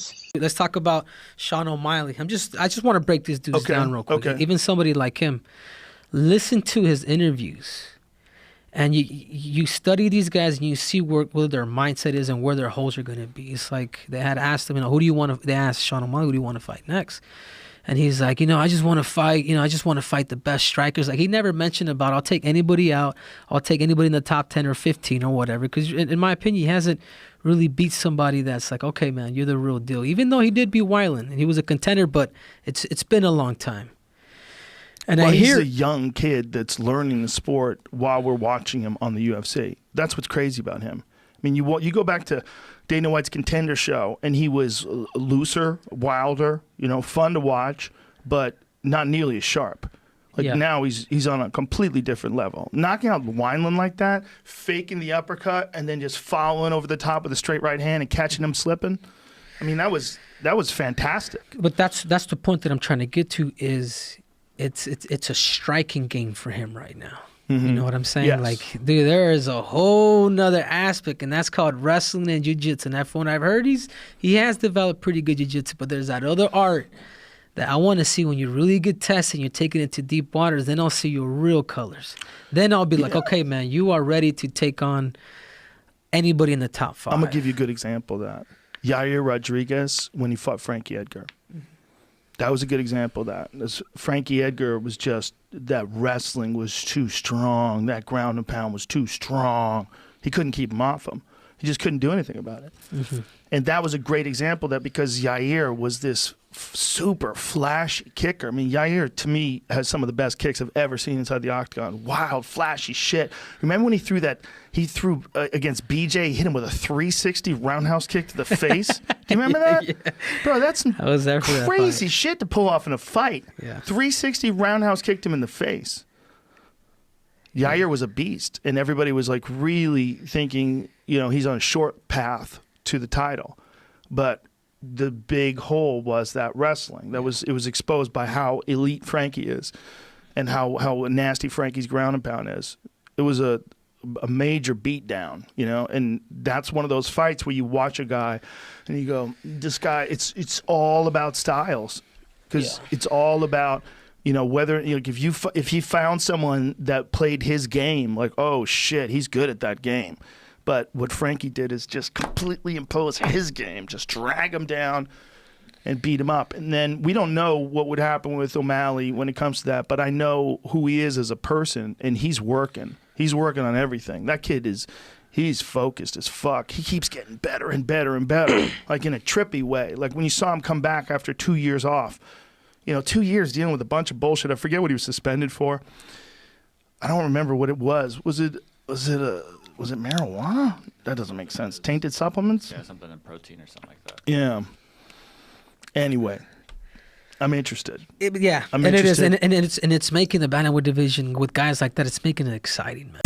sense. Let's talk about Sean O'Malley. I just want to break these dudes down real quick. Okay. Even somebody like him, listen to his interviews, and you study these guys and you see where their mindset is and where their holes are going to be. It's like they had asked him, who do you want to? They asked Sean O'Malley, who do you want to fight next? And he's like, I just want to fight. I just want to fight the best strikers. Like, he never mentioned about, I'll take anybody out. I'll take anybody in the top 10 or 15 or whatever. Because in my opinion, he hasn't really beat somebody that's like, okay, man, you're the real deal. Even though he did beat Weiland and he was a contender, but it's been a long time. And well, he's a young kid that's learning the sport while we're watching him on the UFC. That's what's crazy about him. I mean, you go back to Dana White's Contender show, and he was looser, wilder, fun to watch, but not nearly as sharp. Now he's on a completely different level. Knocking out Wineland like that, faking the uppercut, and then just following over the top with a straight right hand and catching him slipping. I mean, that was fantastic. But that's the point that I'm trying to get to is it's a striking game for him right now. Mm-hmm. You know what I'm saying? Yes. Like, dude, there is a whole nother aspect, and that's called wrestling and jiu-jitsu. And that from what I've heard, he has developed pretty good jiu-jitsu, but there's that other art that I want to see when you really get tested and you're taking it to deep waters. Then I'll see your real colors. Then I'll be like, okay, man, you are ready to take on anybody in the top 5. I'm going to give you a good example of that. Yair Rodriguez, when he fought Frankie Edgar. That was a good example of that. Frankie Edgar was just, that wrestling was too strong. That ground and pound was too strong. He couldn't keep him off him. He just couldn't do anything about it. Mm-hmm. And that was a great example of that because Yair was this super flashy kicker. I mean, Yair, to me, has some of the best kicks I've ever seen inside the octagon. Wild, flashy shit. Remember when he threw against BJ, he hit him with a 360 roundhouse kick to the face? Do you remember that? Yeah. Bro, that's crazy shit to pull off in a fight. Yeah. 360 roundhouse kicked him in the face. Yair was a beast, and everybody was like really thinking, he's on a short path to the title. But the big hole was that wrestling. It was exposed by how elite Frankie is and how nasty Frankie's ground and pound is. It was a major beatdown, and that's one of those fights where you watch a guy and you go, this guy, it's all about styles because it's all about, whether, if he found someone that played his game, like, oh shit, he's good at that game. But what Frankie did is just completely impose his game, just drag him down and beat him up. And then we don't know what would happen with O'Malley when it comes to that, but I know who he is as a person, and he's working. He's working on everything. That kid he's focused as fuck. He keeps getting better and better and better, like in a trippy way. Like when you saw him come back after 2 years off, 2 years dealing with a bunch of bullshit. I forget what he was suspended for. I don't remember what it was. Was it marijuana? That doesn't make sense. Tainted supplements? Yeah, something in protein or something like that. Yeah. Anyway, I'm interested. I'm interested. It is, and it's making the bantamweight division with guys like that. It's making it exciting, man.